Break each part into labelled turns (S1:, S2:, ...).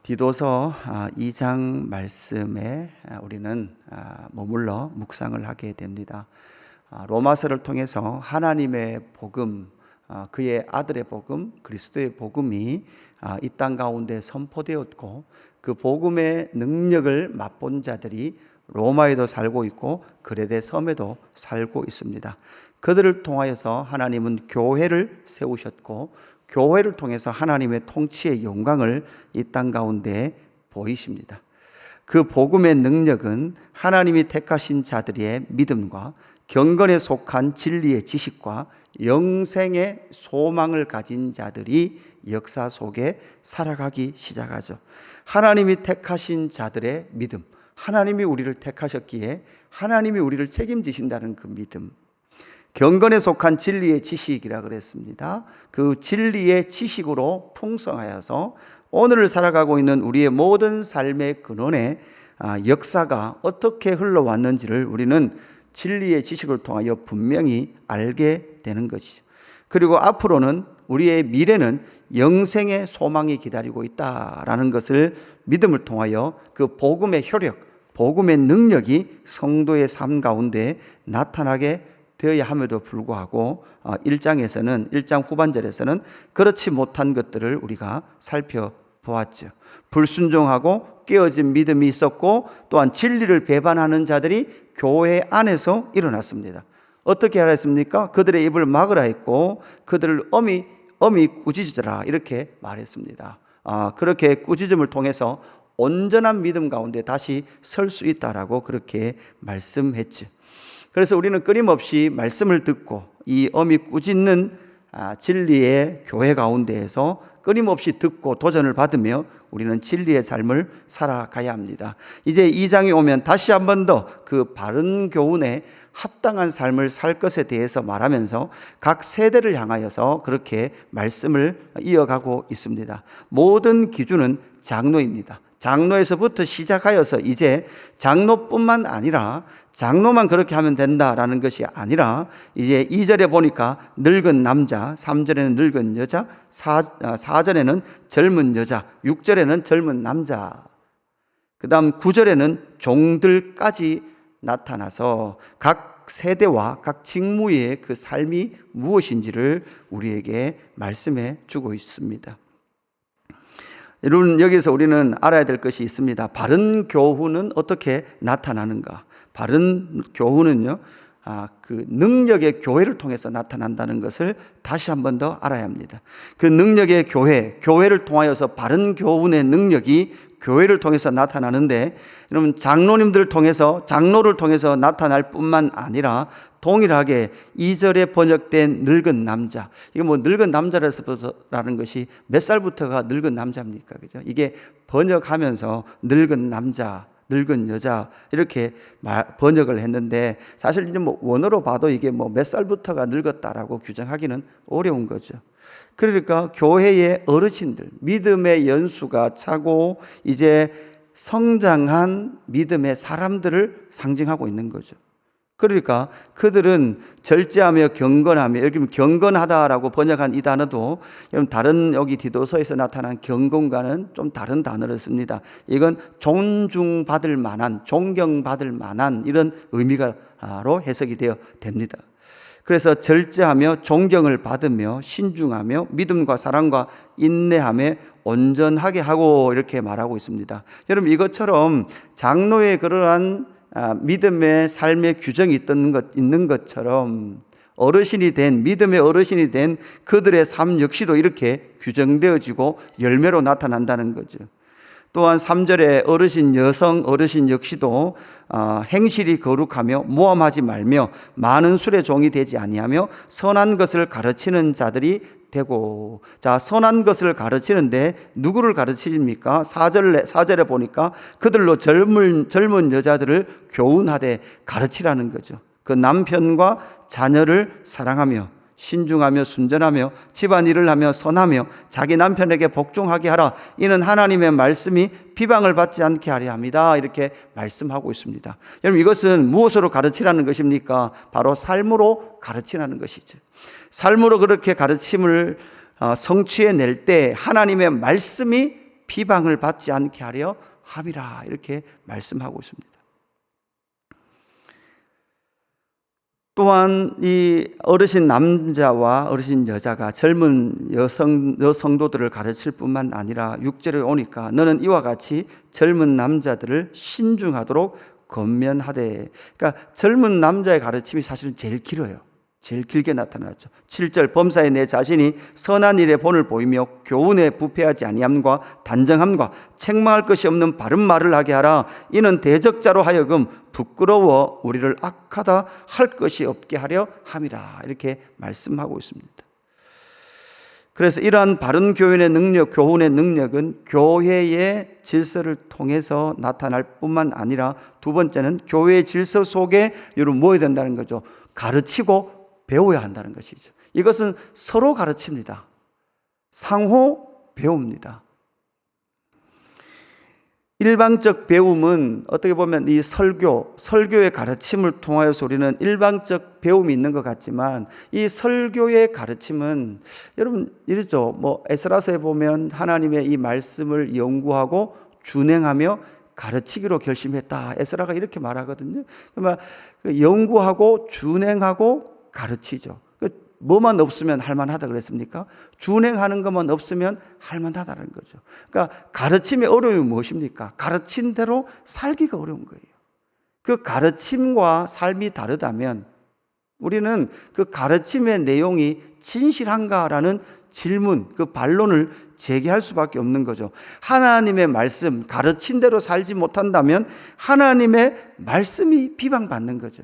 S1: 디도서 2장 말씀에 우리는 머물러 묵상을 하게 됩니다. 로마서를 통해서 하나님의 복음, 그의 아들의 복음, 그리스도의 복음이 이 땅 가운데 선포되었고, 그 복음의 능력을 맛본 자들이 로마에도 살고 있고 그레데 섬에도 살고 있습니다. 그들을 통하여서 하나님은 교회를 세우셨고, 교회를 통해서 하나님의 통치의 영광을 이 땅 가운데 보이십니다. 그 복음의 능력은 하나님이 택하신 자들의 믿음과 경건에 속한 진리의 지식과 영생의 소망을 가진 자들이 역사 속에 살아가기 시작하죠. 하나님이 택하신 자들의 믿음, 하나님이 우리를 택하셨기에 하나님이 우리를 책임지신다는 그 믿음, 경건에 속한 진리의 지식이라 그랬습니다. 그 진리의 지식으로 풍성하여서 오늘을 살아가고 있는 우리의 모든 삶의 근원에 역사가 어떻게 흘러왔는지를 우리는 진리의 지식을 통하여 분명히 알게 되는 것이죠. 그리고 앞으로는 우리의 미래는 영생의 소망이 기다리고 있다라는 것을 믿음을 통하여 그 복음의 효력, 복음의 능력이 성도의 삶 가운데 나타나게 되어야 함에도 불구하고 1장 후반절에서는 그렇지 못한 것들을 우리가 살펴보았죠. 불순종하고 깨어진 믿음이 있었고, 또한 진리를 배반하는 자들이 교회 안에서 일어났습니다. 어떻게 하라 했습니까? 그들의 입을 막으라 했고 그들을 엄히 꾸짖으라 이렇게 말했습니다. 그렇게 꾸짖음을 통해서 온전한 믿음 가운데 다시 설 수 있다라고 그렇게 말씀했죠. 그래서 우리는 끊임없이 말씀을 듣고 이 엄히 꾸짖는 진리의 교회 가운데에서 끊임없이 듣고 도전을 받으며 우리는 진리의 삶을 살아가야 합니다. 이제 2장에 오면 다시 한 번 더 그 바른 교훈에 합당한 삶을 살 것에 대해서 말하면서 각 세대를 향하여서 그렇게 말씀을 이어가고 있습니다. 모든 기준은 장로입니다. 장로에서부터 시작하여서 이제 장로뿐만 아니라 장로만 그렇게 하면 된다라는 것이 아니라 이제 2절에 보니까 늙은 남자, 3절에는 늙은 여자, 4절에는 젊은 여자, 6절에는 젊은 남자, 그 다음 9절에는 종들까지 나타나서 각 세대와 각 직무의 그 삶이 무엇인지를 우리에게 말씀해 주고 있습니다. 여러분, 여기서 우리는 알아야 될 것이 있습니다. 바른 교훈은 어떻게 나타나는가? 바른 교훈은요, 그 능력의 교회를 통해서 나타난다는 것을 다시 한 번 더 알아야 합니다. 그 능력의 교회를 통하여서 바른 교훈의 능력이 교회를 통해서 나타나는데, 여러분, 장로님들을 통해서, 장로를 통해서 나타날 뿐만 아니라 동일하게 2절에 번역된 늙은 남자, 이게 뭐 늙은 남자라는 것이 몇 살부터가 늙은 남자입니까? 그죠? 이게 번역하면서 늙은 남자, 늙은 여자 이렇게 번역을 했는데, 사실 이제 뭐 원어로 봐도 이게 뭐 몇 살부터가 늙었다라고 규정하기는 어려운 거죠. 그러니까 교회의 어르신들, 믿음의 연수가 차고 이제 성장한 믿음의 사람들을 상징하고 있는 거죠. 그러니까 그들은 절제하며 경건하며, 여기 경건하다라고 번역한 이 단어도 여러분 다른 여기 디도서에서 나타난 경건과는 좀 다른 단어를 씁니다. 이건 존중받을 만한, 존경받을 만한 이런 의미가로 해석이 되어 됩니다. 그래서 절제하며 존경을 받으며 신중하며 믿음과 사랑과 인내하며 온전하게 하고 이렇게 말하고 있습니다. 여러분, 이것처럼 장로의 그러한 믿음의 삶의 규정이 있는 것처럼 어르신이 된, 믿음의 어르신이 된 그들의 삶 역시도 이렇게 규정되어지고 열매로 나타난다는 거죠. 또한 3절에 어르신 여성, 어르신 역시도 행실이 거룩하며 모함하지 말며 많은 술의 종이 되지 아니하며 선한 것을 가르치는 자들이 되고, 자, 선한 것을 가르치는데 누구를 가르치십니까? 4절에 보니까 그들로 젊은 여자들을 교훈하되 가르치라는 거죠. 그 남편과 자녀를 사랑하며 신중하며 순전하며 집안일을 하며 선하며 자기 남편에게 복종하게 하라. 이는 하나님의 말씀이 비방을 받지 않게 하려 합니다. 이렇게 말씀하고 있습니다. 여러분, 이것은 무엇으로 가르치라는 것입니까? 바로 삶으로 가르치라는 것이죠. 삶으로 그렇게 가르침을 성취해낼 때 하나님의 말씀이 비방을 받지 않게 하려 함이라 이렇게 말씀하고 있습니다. 또한 이 어르신 남자와 어르신 여자가 젊은 여성도들을 가르칠 뿐만 아니라 6절에 오니까 너는 이와 같이 젊은 남자들을 신중하도록 권면하되, 그러니까 젊은 남자의 가르침이 사실은 제일 길어요. 제일 길게 나타났죠. 7절 범사에 내 자신이 선한 일에 본을 보이며 교훈에 부패하지 아니함과 단정함과 책망할 것이 없는 바른 말을 하게 하라. 이는 대적자로 하여금 부끄러워 우리를 악하다 할 것이 없게 하려 함이라 이렇게 말씀하고 있습니다. 그래서 이러한 바른 교훈의 능력은 교회의 질서를 통해서 나타날 뿐만 아니라 두 번째는 교회의 질서 속에 여러분 모여야 된다는 거죠. 가르치고 배워야 한다는 것이죠. 이것은 서로 가르칩니다. 상호 배웁니다. 일방적 배움은 어떻게 보면 이 설교의 가르침을 통하여서 우리는 일방적 배움이 있는 것 같지만, 이 설교의 가르침은 여러분 이렇죠. 에스라서에 보면 하나님의 이 말씀을 연구하고 준행하며 가르치기로 결심했다. 에스라가 이렇게 말하거든요. 그러면 연구하고 준행하고 가르치죠. 뭐만 없으면 할만하다 그랬습니까? 준행하는 것만 없으면 할만하다는 거죠. 그러니까 가르침의 어려움이 무엇입니까? 가르친 대로 살기가 어려운 거예요. 그 가르침과 삶이 다르다면 우리는 그 가르침의 내용이 진실한가라는 질문, 그 반론을 제기할 수밖에 없는 거죠. 하나님의 말씀, 가르친 대로 살지 못한다면 하나님의 말씀이 비방받는 거죠.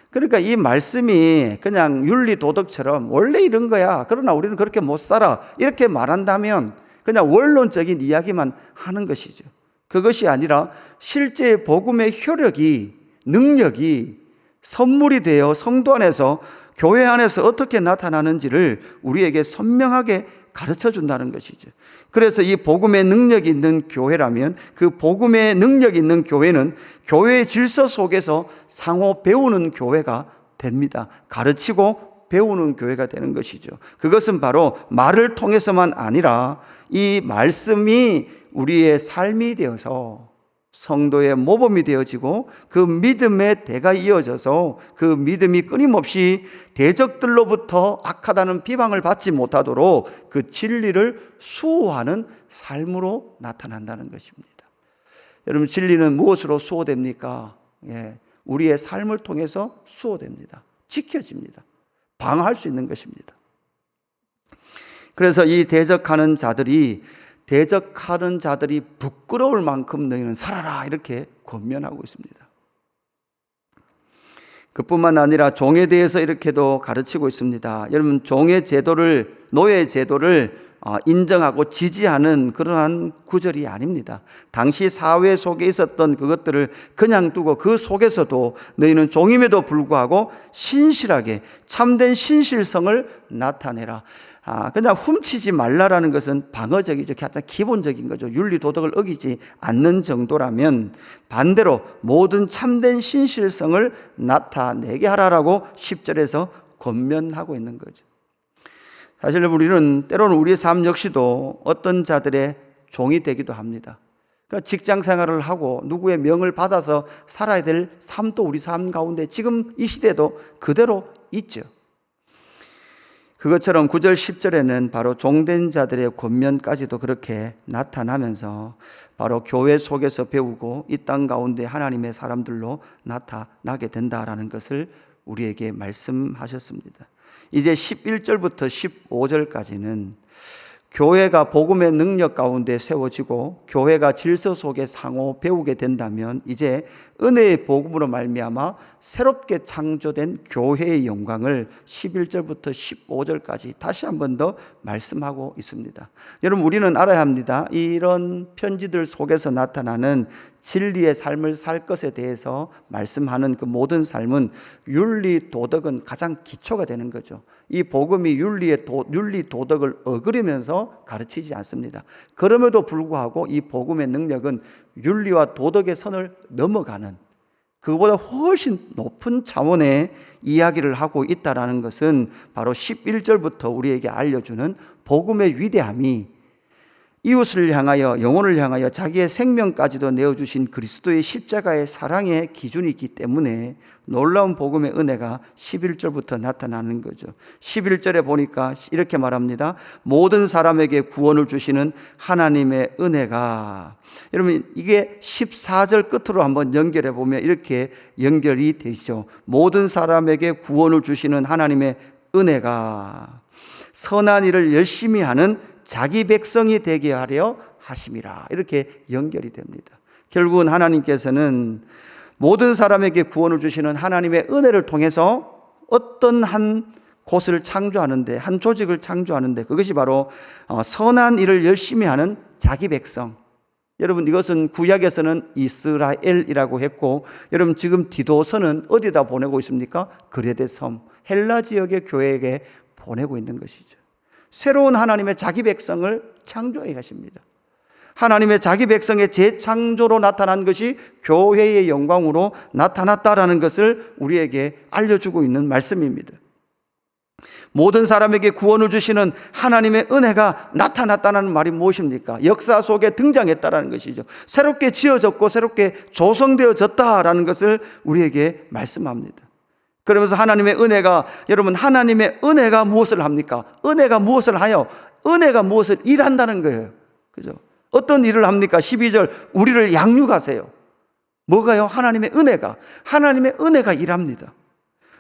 S1: 그러니까 이 말씀이 그냥 윤리 도덕처럼 원래 이런 거야, 그러나 우리는 그렇게 못 살아, 이렇게 말한다면 그냥 원론적인 이야기만 하는 것이죠. 그것이 아니라 실제 복음의 효력이, 능력이 선물이 되어 성도 안에서, 교회 안에서 어떻게 나타나는지를 우리에게 선명하게 가르쳐 준다는 것이죠. 그래서 이 복음의 능력이 있는 교회라면 그 복음의 능력이 있는 교회는 교회의 질서 속에서 상호 배우는 교회가 됩니다. 가르치고 배우는 교회가 되는 것이죠. 그것은 바로 말을 통해서만 아니라 이 말씀이 우리의 삶이 되어서 성도의 모범이 되어지고 그 믿음의 대가 이어져서 그 믿음이 끊임없이 대적들로부터 악하다는 비방을 받지 못하도록 그 진리를 수호하는 삶으로 나타난다는 것입니다. 여러분, 진리는 무엇으로 수호됩니까? 우리의 삶을 통해서 수호됩니다. 지켜집니다. 방어할 수 있는 것입니다. 그래서 이 대적하는 자들이 부끄러울 만큼 너희는 살아라 이렇게 권면하고 있습니다. 그뿐만 아니라 종에 대해서 이렇게도 가르치고 있습니다. 여러분, 노예 제도를 인정하고 지지하는 그러한 구절이 아닙니다. 당시 사회 속에 있었던 그것들을 그냥 두고 그 속에서도 너희는 종임에도 불구하고 신실하게 참된 신실성을 나타내라. 그냥 훔치지 말라라는 것은 방어적이죠. 가장 기본적인 거죠. 윤리 도덕을 어기지 않는 정도라면 반대로 모든 참된 신실성을 나타내게 하라라고 10절에서 권면하고 있는 거죠. 사실 우리는 때로는 우리의 삶 역시도 어떤 자들의 종이 되기도 합니다. 그러니까 직장 생활을 하고 누구의 명을 받아서 살아야 될 삶도 우리 삶 가운데 지금 이 시대도 그대로 있죠. 그것처럼 9절 10절에는 바로 종된 자들의 권면까지도 그렇게 나타나면서 바로 교회 속에서 배우고 이 땅 가운데 하나님의 사람들로 나타나게 된다라는 것을 우리에게 말씀하셨습니다. 이제 11절부터 15절까지는 교회가 복음의 능력 가운데 세워지고 교회가 질서 속에 상호 배우게 된다면 이제 은혜의 복음으로 말미암아 새롭게 창조된 교회의 영광을 11절부터 15절까지 다시 한 번 더 말씀하고 있습니다. 여러분, 우리는 알아야 합니다. 이런 편지들 속에서 나타나는 진리의 삶을 살 것에 대해서 말씀하는 그 모든 삶은 윤리 도덕은 가장 기초가 되는 거죠. 이 복음이 윤리 도덕을 어그리면서 가르치지 않습니다. 그럼에도 불구하고 이 복음의 능력은 윤리와 도덕의 선을 넘어가는, 그보다 훨씬 높은 차원의 이야기를 하고 있다는 것은 바로 11절부터 우리에게 알려주는 복음의 위대함이 이웃을 향하여, 영혼을 향하여 자기의 생명까지도 내어주신 그리스도의 십자가의 사랑의 기준이 있기 때문에 놀라운 복음의 은혜가 11절부터 나타나는 거죠. 11절에 보니까 이렇게 말합니다. 모든 사람에게 구원을 주시는 하나님의 은혜가, 여러분 이게 14절 끝으로 한번 연결해 보면 이렇게 연결이 되죠. 모든 사람에게 구원을 주시는 하나님의 은혜가 선한 일을 열심히 하는 자기 백성이 되게 하려 하심이라, 이렇게 연결이 됩니다. 결국은 하나님께서는 모든 사람에게 구원을 주시는 하나님의 은혜를 통해서 어떤 한 곳을 창조하는데, 한 조직을 창조하는데, 그것이 바로 선한 일을 열심히 하는 자기 백성. 여러분 이것은 구약에서는 이스라엘이라고 했고, 여러분 지금 디도서는 어디다 보내고 있습니까? 그레데 섬, 헬라 지역의 교회에게 보내고 있는 것이죠. 새로운 하나님의 자기 백성을 창조해 가십니다. 하나님의 자기 백성의 재창조로 나타난 것이 교회의 영광으로 나타났다라는 것을 우리에게 알려주고 있는 말씀입니다. 모든 사람에게 구원을 주시는 하나님의 은혜가 나타났다는 말이 무엇입니까? 역사 속에 등장했다라는 것이죠. 새롭게 지어졌고 새롭게 조성되어졌다라는 것을 우리에게 말씀합니다. 그러면서 하나님의 은혜가, 여러분 하나님의 은혜가 무엇을 합니까? 은혜가 무엇을 하여? 은혜가 무엇을 일한다는 거예요. 그죠? 어떤 일을 합니까? 12절, 우리를 양육하세요. 뭐가요? 하나님의 은혜가 일합니다.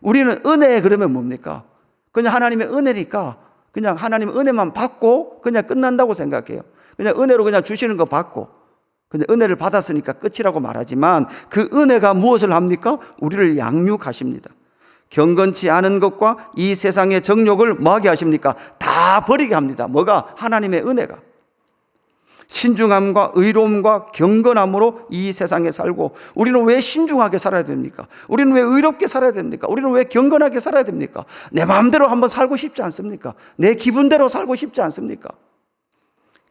S1: 우리는 은혜 그러면 뭡니까? 그냥 하나님의 은혜니까 그냥 하나님의 은혜만 받고 그냥 끝난다고 생각해요. 그냥 은혜로 그냥 주시는 거 받고 그냥 은혜를 받았으니까 끝이라고 말하지만, 그 은혜가 무엇을 합니까? 우리를 양육하십니다. 경건치 않은 것과 이 세상의 정욕을 뭐하게 하십니까? 다 버리게 합니다. 뭐가? 하나님의 은혜가. 신중함과 의로움과 경건함으로 이 세상에 살고, 우리는 왜 신중하게 살아야 됩니까? 우리는 왜 의롭게 살아야 됩니까? 우리는 왜 경건하게 살아야 됩니까? 내 마음대로 한번 살고 싶지 않습니까? 내 기분대로 살고 싶지 않습니까?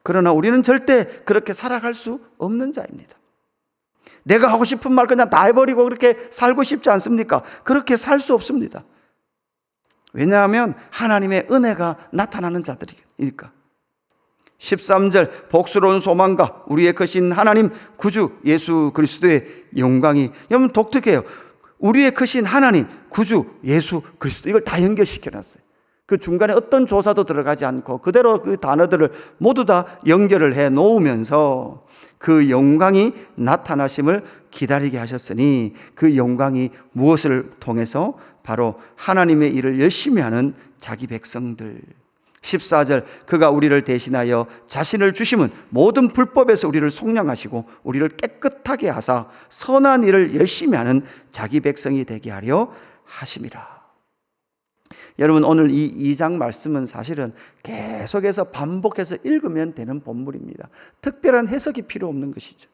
S1: 그러나 우리는 절대 그렇게 살아갈 수 없는 자입니다. 내가 하고 싶은 말 그냥 다 해버리고 그렇게 살고 싶지 않습니까? 그렇게 살 수 없습니다. 왜냐하면 하나님의 은혜가 나타나는 자들이니까. 13절, 복스러운 소망과 우리의 크신 하나님 구주 예수 그리스도의 영광이, 여러분 독특해요. 우리의 크신 하나님 구주 예수 그리스도, 이걸 다 연결시켜놨어요. 그 중간에 어떤 조사도 들어가지 않고 그대로 그 단어들을 모두 다 연결을 해 놓으면서 그 영광이 나타나심을 기다리게 하셨으니, 그 영광이 무엇을 통해서? 바로 하나님의 일을 열심히 하는 자기 백성들. 14절, 그가 우리를 대신하여 자신을 주심은 모든 불법에서 우리를 속량하시고 우리를 깨끗하게 하사 선한 일을 열심히 하는 자기 백성이 되게 하려 하심이라. 여러분 오늘 이 2장 말씀은 사실은 계속해서 반복해서 읽으면 되는 본문입니다. 특별한 해석이 필요 없는 것이죠.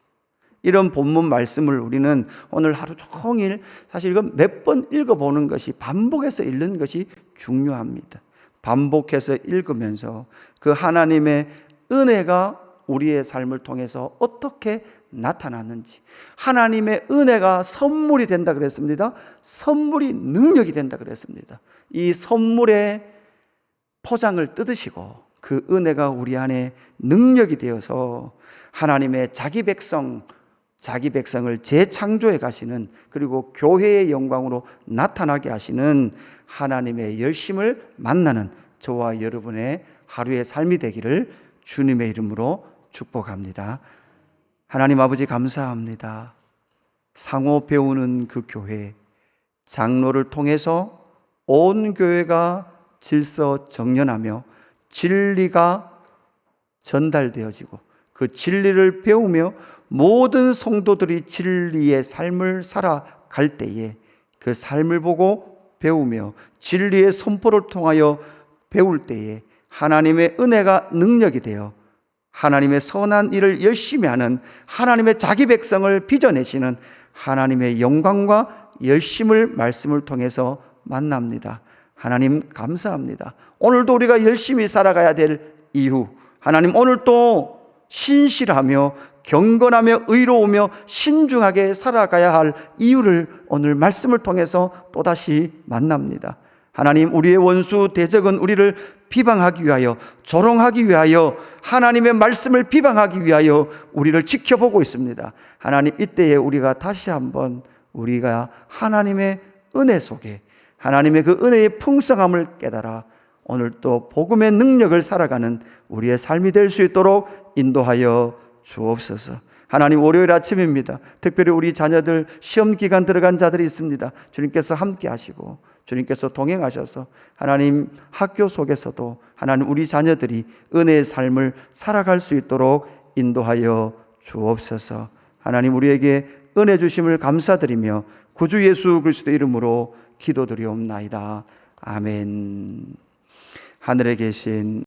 S1: 이런 본문 말씀을 우리는 오늘 하루 종일 사실 이건 몇 번 읽어보는 것이, 반복해서 읽는 것이 중요합니다. 반복해서 읽으면서 그 하나님의 은혜가 우리의 삶을 통해서 어떻게 나타나는지, 하나님의 은혜가 선물이 된다 그랬습니다. 선물이 능력이 된다 그랬습니다. 이 선물의 포장을 뜯으시고 그 은혜가 우리 안에 능력이 되어서 하나님의 자기 백성을 재창조해 가시는, 그리고 교회의 영광으로 나타나게 하시는 하나님의 열심을 만나는 저와 여러분의 하루의 삶이 되기를 주님의 이름으로 축복합니다. 하나님 아버지 감사합니다. 상호 배우는 그 교회, 장로를 통해서 온 교회가 질서 정연하며 진리가 전달되어지고 그 진리를 배우며 모든 성도들이 진리의 삶을 살아갈 때에 그 삶을 보고 배우며 진리의 선포를 통하여 배울 때에 하나님의 은혜가 능력이 되어 하나님의 선한 일을 열심히 하는 하나님의 자기 백성을 빚어내시는 하나님의 영광과 열심을 말씀을 통해서 만납니다. 하나님 감사합니다. 오늘도 우리가 열심히 살아가야 될 이유, 하나님 오늘도 신실하며 경건하며 의로우며 신중하게 살아가야 할 이유를 오늘 말씀을 통해서 또다시 만납니다. 하나님, 우리의 원수 대적은 우리를 비방하기 위하여, 조롱하기 위하여, 하나님의 말씀을 비방하기 위하여 우리를 지켜보고 있습니다. 하나님, 이때에 우리가 다시 한번 우리가 하나님의 은혜 속에, 하나님의 그 은혜의 풍성함을 깨달아 오늘 또 복음의 능력을 살아가는 우리의 삶이 될 수 있도록 인도하여 주옵소서. 하나님, 월요일 아침입니다. 특별히 우리 자녀들 시험 기간 들어간 자들이 있습니다. 주님께서 함께 하시고 주님께서 동행하셔서 하나님, 학교 속에서도 하나님, 우리 자녀들이 은혜의 삶을 살아갈 수 있도록 인도하여 주옵소서. 하나님, 우리에게 은혜 주심을 감사드리며 구주 예수 그리스도의 이름으로 기도드리옵나이다. 아멘. 하늘에 계신